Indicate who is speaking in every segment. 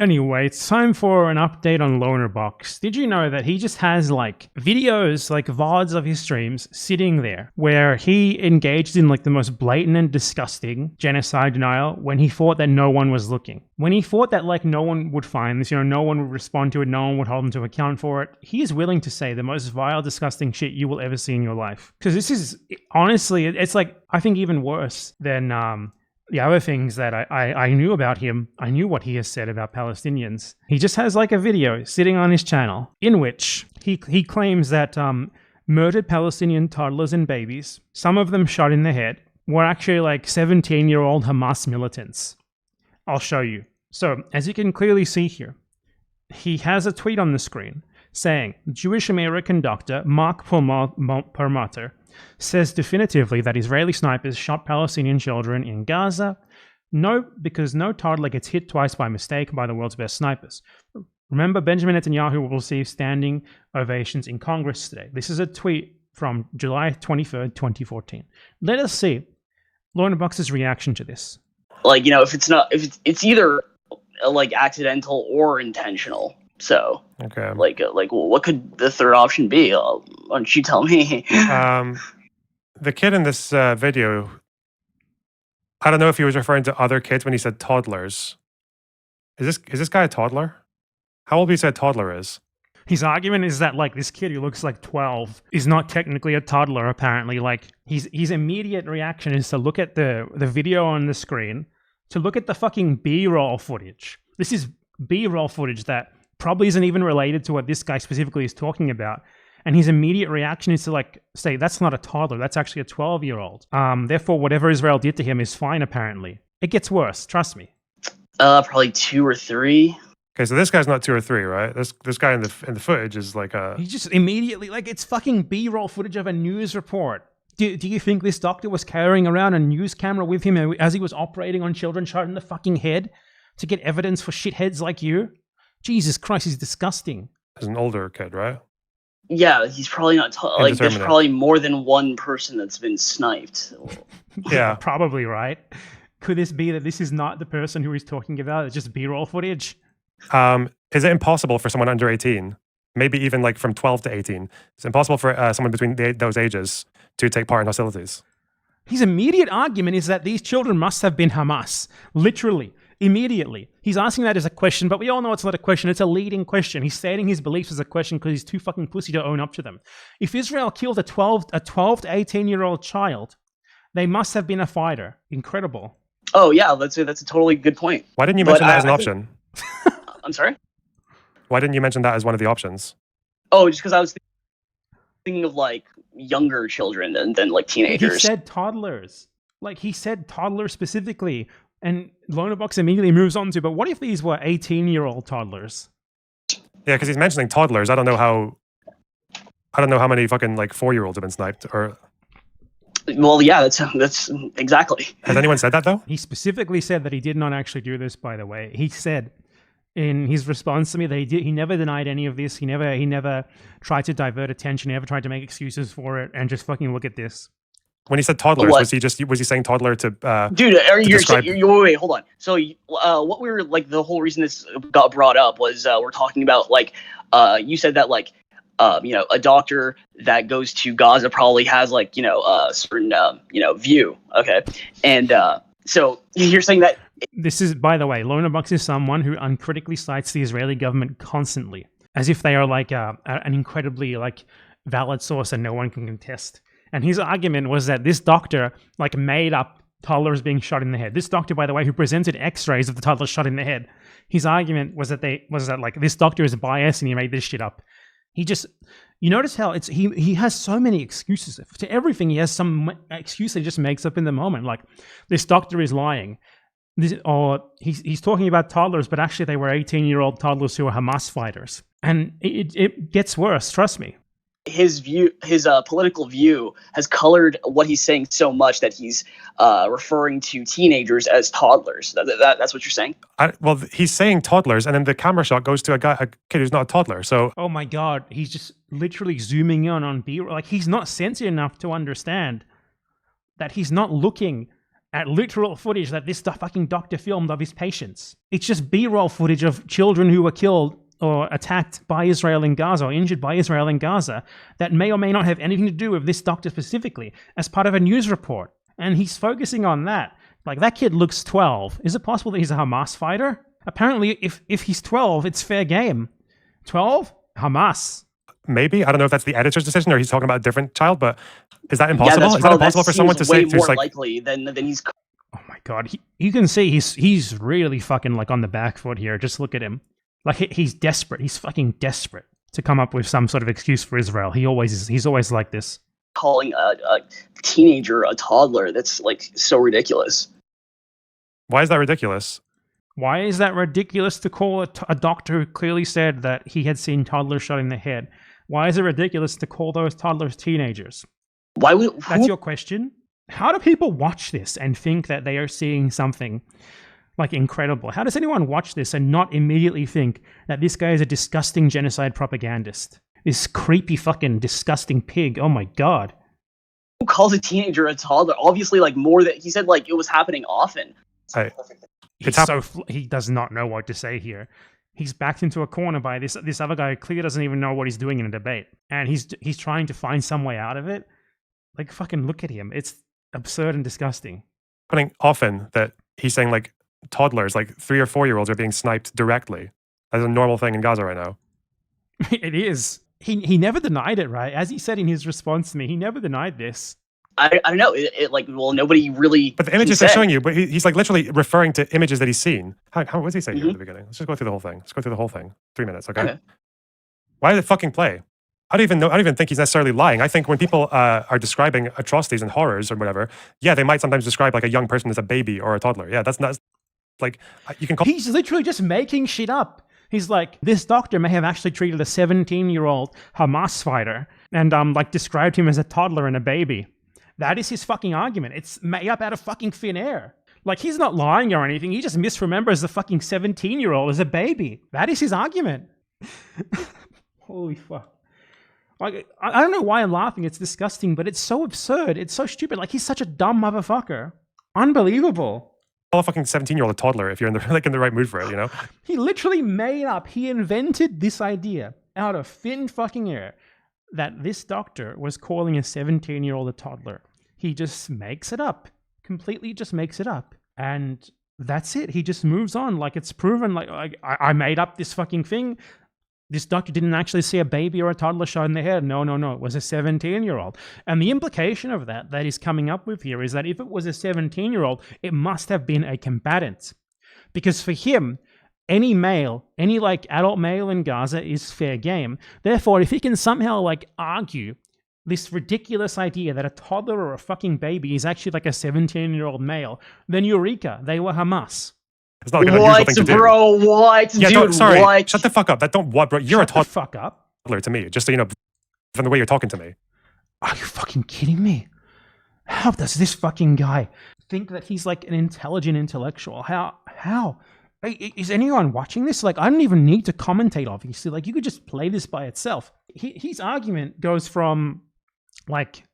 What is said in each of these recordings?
Speaker 1: Anyway, it's time for an update on Lonerbox. Did you know that he just has like videos, like VODs of his streams sitting there where he engaged in like the most blatant and disgusting genocide denial when he thought that no one was looking. When he thought that like no one would find this, no one would respond to it, no one would hold him to account for it, he is willing to say the most vile, disgusting shit you will ever see in your life. Because this is, honestly, it's like, I think even worse than the other things that I knew about him. I knew what he has said about Palestinians. He just has like a video sitting on his channel in which he claims that murdered Palestinian toddlers and babies, some of them shot in the head, were actually like 17-year-old Hamas militants. I'll show you. So, as you can clearly see here, he has a tweet on the screen saying, Jewish-American doctor Mark Perlmutter says definitively that Israeli snipers shot Palestinian children in Gaza. No, because no toddler gets hit twice by mistake by the world's best snipers. Remember, Benjamin Netanyahu will receive standing ovations in Congress today. This is a tweet from July 23rd, 2014. Let us see Lonerbox's reaction to this.
Speaker 2: Like, if it's either like accidental or intentional. So,
Speaker 3: okay.
Speaker 2: Like, what could the third option be? Why don't you tell me?
Speaker 3: The kid in this video, I don't know if he was referring to other kids when he said toddlers. Is this guy a toddler? How old do you say a toddler is?
Speaker 1: His argument is that like this kid who looks like 12 is not technically a toddler. Apparently, like his immediate reaction is to look at the video on the screen, to look at the fucking B-roll footage. This is B-roll footage that probably isn't even related to what this guy specifically is talking about. And his immediate reaction is to like say, that's not a toddler, that's actually a 12-year-old. Therefore, whatever Israel did to him is fine, apparently. It gets worse, trust me.
Speaker 2: Probably 2 or 3.
Speaker 3: Okay, so this guy's not 2 or 3, right? This guy in the footage is like a...
Speaker 1: He just immediately, like, it's fucking B-roll footage of a news report. Do you think this doctor was carrying around a news camera with him as he was operating on children shot in the fucking head to get evidence for shitheads like you? Jesus Christ, he's disgusting.
Speaker 3: He's an older kid, right?
Speaker 2: Yeah, he's probably not... like, there's probably more than one person that's been sniped.
Speaker 3: Yeah.
Speaker 1: Probably, right? Could this be that this is not the person who he's talking about? It's just B-roll footage?
Speaker 3: Is it impossible for someone under 18, maybe even like from 12 to 18, it's impossible for someone between those ages to take part in hostilities?
Speaker 1: His immediate argument is that these children must have been Hamas. Literally. Immediately. He's asking that as a question, but we all know it's not a question. It's a leading question. He's stating his beliefs as a question because he's too fucking pussy to own up to them. If Israel killed a 12 to 18-year-old child, they must have been a fighter. Incredible.
Speaker 2: Oh, yeah, that's a totally good point.
Speaker 3: Why didn't you mention that as an option?
Speaker 2: I'm sorry?
Speaker 3: Why didn't you mention that as one of the options?
Speaker 2: Oh, just because I was thinking of like younger children than like teenagers.
Speaker 1: He said toddlers. Like he said toddlers specifically. And Lonerbox immediately moves on to, but what if these were 18-year-old toddlers?
Speaker 3: Yeah, because he's mentioning toddlers. I don't know how many fucking like 4-year-olds have been sniped. Or
Speaker 2: well, yeah, that's exactly.
Speaker 3: Has anyone said that though?
Speaker 1: He specifically said that he did not actually do this. By the way, he said in his response to me that he never denied any of this. He never tried to divert attention. He never tried to make excuses for it. And just fucking look at this.
Speaker 3: When he said toddlers, was he saying toddler to
Speaker 2: dude, wait, hold on. So what we were like, the whole reason this got brought up was we're talking about like you said that like a doctor that goes to Gaza probably has like a certain view, okay, and so you're saying that
Speaker 1: this is, by the way, Lonerbox is someone who uncritically cites the Israeli government constantly as if they are like an incredibly like valid source and no one can contest. And his argument was that this doctor like made up toddlers being shot in the head. This doctor, by the way, who presented X-rays of the toddlers shot in the head, his argument was that like this doctor is biased and he made this shit up. He just, you notice how he has so many excuses to everything. He has some excuse that he just makes up in the moment. Like this doctor is lying. He's talking about toddlers, but actually they were 18-year-old toddlers who are Hamas fighters. And it gets worse. Trust me.
Speaker 2: His political view has colored what he's saying so much that he's referring to teenagers as toddlers. That's what you're saying?
Speaker 3: Well, he's saying toddlers, and then the camera shot goes to a kid who's not a toddler. So,
Speaker 1: oh my god, he's just literally zooming in on B. Like he's not sensitive enough to understand that he's not looking at literal footage that this fucking doctor filmed of his patients. It's just B-roll footage of children who were killed or attacked by Israel in Gaza or injured by Israel in Gaza that may or may not have anything to do with this doctor specifically as part of a news report. And he's focusing on that. Like, that kid looks 12. Is it possible that he's a Hamas fighter? Apparently, if he's 12, it's fair game. 12? Hamas.
Speaker 3: Maybe. I don't know if that's the editor's decision or he's talking about a different child, but is that impossible?
Speaker 2: Yeah,
Speaker 3: is that impossible for someone to say?
Speaker 2: Way more likely than he's.
Speaker 1: Oh my god, you can see he's really fucking like on the back foot here. Just look at him. Like, he's desperate. He's fucking desperate to come up with some sort of excuse for Israel. He always is. He's always like this.
Speaker 2: Calling a teenager a toddler, that's like so ridiculous.
Speaker 3: Why is that ridiculous?
Speaker 1: Why is that ridiculous to call a doctor who clearly said that he had seen toddlers shot in the head? Why is it ridiculous to call those toddlers teenagers?
Speaker 2: Why would
Speaker 1: That's your question? How do people watch this and think that they are seeing something like incredible? How does anyone watch this and not immediately think that this guy is a disgusting genocide propagandist? This creepy fucking disgusting pig. Oh my god.
Speaker 2: Who calls a teenager a toddler? Obviously, like, more than he said, like, it was happening often.
Speaker 1: He does not know what to say here. He's backed into a corner by this other guy who clearly doesn't even know what he's doing in a debate. And he's trying to find some way out of it. Like, fucking look at him. It's absurd and disgusting.
Speaker 3: Happening often that he's saying, like, toddlers, like 3 or 4 year olds are being sniped directly. That's a normal thing in Gaza right now.
Speaker 1: It is. He never denied it, right? As he said in his response to me, he never denied this.
Speaker 2: I don't know. Nobody really.
Speaker 3: But the images they're showing you, but he's like literally referring to images that he's seen. What does he say here at the beginning? Let's just go through the whole thing. Let's go through the whole thing. 3 minutes, okay? Why did it fucking play? I don't even think he's necessarily lying. I think when people are describing atrocities and horrors or whatever, yeah, they might sometimes describe like a young person as a baby or a toddler. Yeah, that's not like you can call.
Speaker 1: He's literally just making shit up. He's like, this doctor may have actually treated a 17-year-old Hamas fighter and like described him as a toddler and a baby. That is his fucking argument. It's made up out of fucking thin air. Like, he's not lying or anything. He just misremembers the fucking 17-year-old as a baby. That is his argument. Holy fuck. Like, I don't know why I'm laughing. It's disgusting, but it's so absurd. It's so stupid. Like, he's such a dumb motherfucker. Unbelievable.
Speaker 3: Call a fucking 17-year-old a toddler if you're in the right mood for it, you know?
Speaker 1: He literally he invented this idea out of thin fucking air that this doctor was calling a 17-year-old a toddler. He just makes it up. Completely just makes it up. And that's it. He just moves on. Like, it's proven. Like I made up this fucking thing. This doctor didn't actually see a baby or a toddler shot in the head. No. It was a 17-year-old. And the implication of that he's coming up with here is that if it was a 17-year-old, it must have been a combatant. Because for him, any male, any like adult male in Gaza is fair game. Therefore, if he can somehow like argue this ridiculous idea that a toddler or a fucking baby is actually like a 17-year-old male, then eureka, they were Hamas.
Speaker 3: It's not like an unusual thing to do.
Speaker 2: Bro, what?
Speaker 3: Yeah,
Speaker 2: dude,
Speaker 3: sorry.
Speaker 2: what?
Speaker 3: Shut the fuck up. Bro. You're a toddler.
Speaker 1: Fuck up.
Speaker 3: To me, just so you know, from the way you're talking to me.
Speaker 1: Are you fucking kidding me? How does this fucking guy think that he's like an intelligent intellectual? How? Is anyone watching this? Like, I don't even need to commentate, obviously. Like, you could just play this by itself. His argument goes from, like,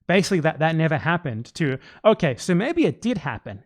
Speaker 1: basically that never happened to, okay, so maybe it did happen.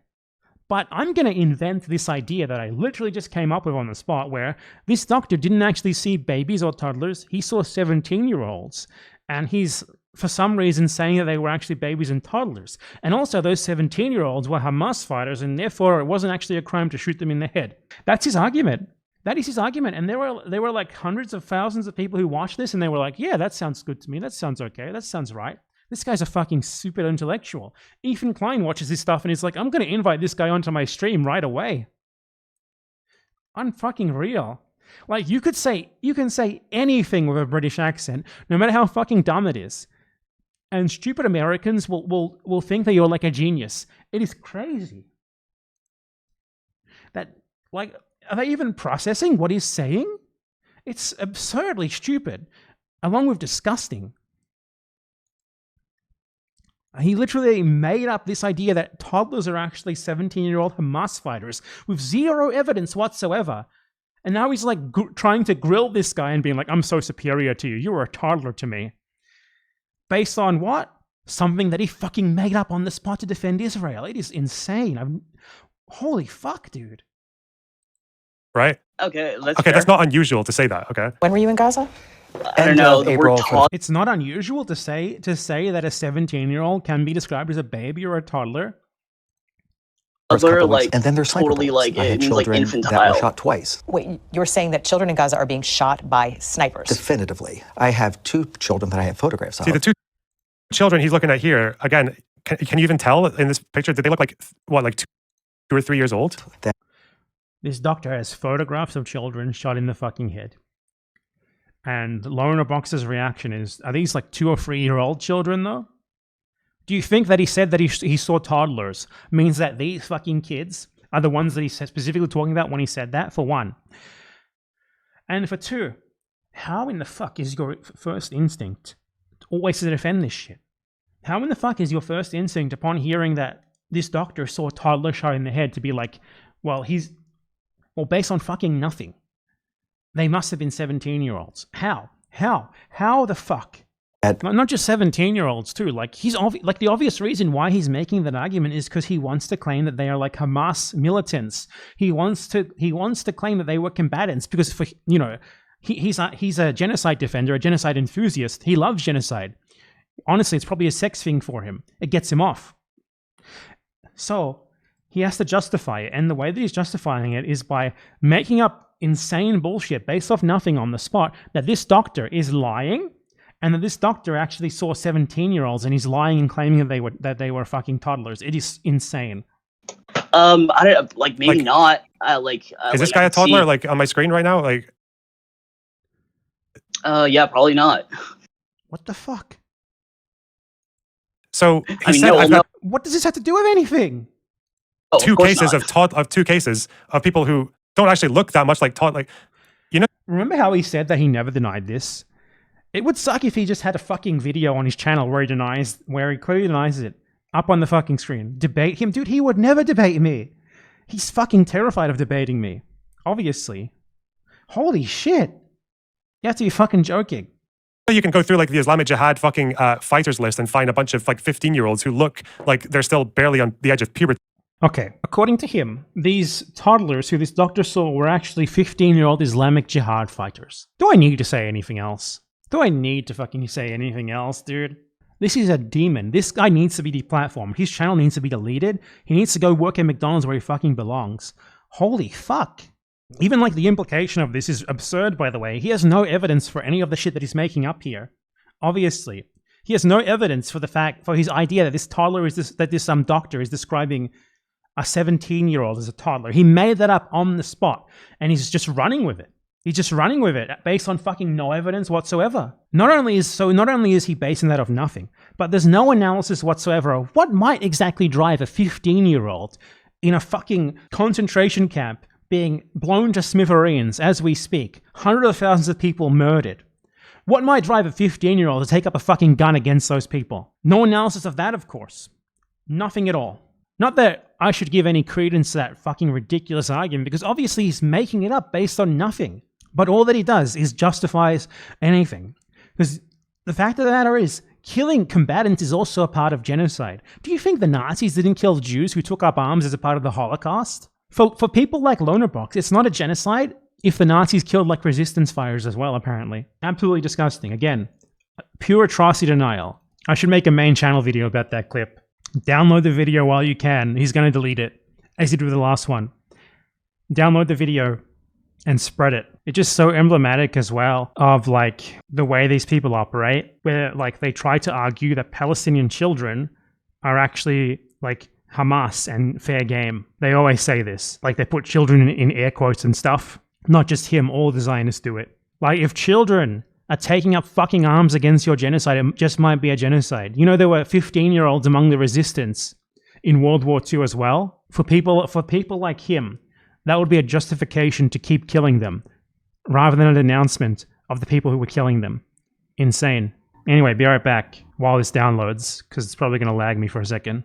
Speaker 1: But I'm going to invent this idea that I literally just came up with on the spot where this doctor didn't actually see babies or toddlers. He saw 17-year-olds. And he's, for some reason, saying that they were actually babies and toddlers. And also those 17-year-olds were Hamas fighters, and therefore it wasn't actually a crime to shoot them in the head. That's his argument. That is his argument. And there were like hundreds of thousands of people who watched this, and they were like, yeah, that sounds good to me. That sounds okay. That sounds right. This guy's a fucking super intellectual. Ethan Klein watches this stuff and he's like, I'm going to invite this guy onto my stream right away. Unfucking real. Like, you can say anything with a British accent, no matter how fucking dumb it is. And stupid Americans will think that you're like a genius. It is crazy. That, like, are they even processing what he's saying? It's absurdly stupid, along with disgusting. He literally made up this idea that toddlers are actually 17-year-old Hamas fighters with zero evidence whatsoever. And now he's like trying to grill this guy and being like, I'm so superior to you. You were a toddler to me. Based on what? something that he fucking made up on the spot to defend Israel. It is insane. Holy fuck, dude.
Speaker 3: Right?
Speaker 2: Okay, that's
Speaker 3: okay.
Speaker 2: fair.
Speaker 3: That's not unusual to say that. Okay.
Speaker 4: When were you in Gaza?
Speaker 2: I don't know. The word
Speaker 1: It's not unusual to say that a 17-year-old can be described as a baby or a toddler.
Speaker 2: Like,
Speaker 5: and then there's
Speaker 2: totally like
Speaker 5: I had
Speaker 2: it means
Speaker 5: children
Speaker 2: like infantile.
Speaker 5: that were shot twice.
Speaker 4: Wait, you're saying that children in Gaza are being shot by snipers?
Speaker 5: Definitively. I have 2 children that I have photographs of.
Speaker 3: See, the 2 children he's looking at here, again, can you even tell in this picture, did they look like, what, like 2 or 3 years old?
Speaker 1: This doctor has photographs of children shot in the fucking head. And Lonerbox's reaction is, are these like 2 or 3-year-old children though? Do you think that he said that he saw toddlers means that these fucking kids are the ones that he's specifically talking about when he said that, for one? And for 2, how in the fuck is your first instinct always to defend this shit? How in the fuck is your first instinct upon hearing that this doctor saw a toddler shot in the head to be like, well, based on fucking nothing. They must have been 17-year-olds. How? How the fuck? Not just 17-year-olds too. Like the obvious reason why he's making that argument is because he wants to claim that they are like Hamas militants. He wants to claim that they were combatants because he's a genocide defender, a genocide enthusiast. He loves genocide. Honestly, it's probably a sex thing for him. It gets him off. So he has to justify it, and the way that he's justifying it is by making up insane bullshit based off nothing on the spot that this doctor is lying. And that this doctor actually saw 17-year-olds and he's lying and claiming that they were fucking toddlers. It is insane.
Speaker 2: I don't like maybe not.
Speaker 3: Is this guy a toddler? Like on my screen right now? Like,
Speaker 2: yeah, probably not.
Speaker 1: What the fuck?
Speaker 3: So he said,
Speaker 1: what does this have to do with anything?
Speaker 2: Oh,
Speaker 3: 2 cases of 2 cases of people who don't actually look that much like toddler. Like,
Speaker 1: Remember how he said that he never denied this? It would suck if he just had a fucking video on his channel where he clearly denies it up on the fucking screen. Debate him? Dude, he would never debate me. He's fucking terrified of debating me. Obviously. Holy shit. You have to be fucking joking.
Speaker 3: You can go through like the Islamic Jihad fucking fighters list and find a bunch of like 15-year-olds who look like they're still barely on the edge of puberty.
Speaker 1: Okay, according to him, these toddlers who this doctor saw were actually 15-year-old Islamic Jihad fighters. Do I need to say anything else? Do I need to fucking say anything else, dude? This is a demon. This guy needs to be deplatformed. His channel needs to be deleted. He needs to go work at McDonald's where he fucking belongs. Holy fuck. Even like the implication of this is absurd, by the way. He has no evidence for any of the shit that he's making up here. Obviously. He has no evidence for his idea that this toddler this doctor is describing a 17-year-old as a toddler. He made that up on the spot and he's just running with it. He's just running with it based on fucking no evidence whatsoever. Not only is he basing that off nothing, but there's no analysis whatsoever of what might exactly drive a 15-year-old in a fucking concentration camp being blown to smithereens as we speak. Hundreds of thousands of people murdered. What might drive a 15-year-old to take up a fucking gun against those people? No analysis of that, of course. Nothing at all. Not that I should give any credence to that fucking ridiculous argument, because obviously he's making it up based on nothing. But all that he does is justifies anything. Because the fact of the matter is, killing combatants is also a part of genocide. Do you think the Nazis didn't kill Jews who took up arms as a part of the Holocaust? For people like Lonerbox, it's not a genocide if the Nazis killed like resistance fighters as well, apparently. Absolutely disgusting. Again, pure atrocity denial. I should make a main channel video about that clip. Download the video while you can. He's going to delete it, as he did with the last one. Download the video and spread it. It's just so emblematic as well of like the way these people operate, where like they try to argue that Palestinian children are actually like Hamas and fair game. They always say this. Like they put children in air quotes and stuff. Not just him, all the Zionists do it. Like if children are taking up fucking arms against your genocide, it just might be a genocide. You know, there were 15-year-olds among the resistance in World War II as well. For people like him, that would be a justification to keep killing them, rather than a denouncement of the people who were killing them. Insane. Anyway, be right back while this downloads, because it's probably going to lag me for a second.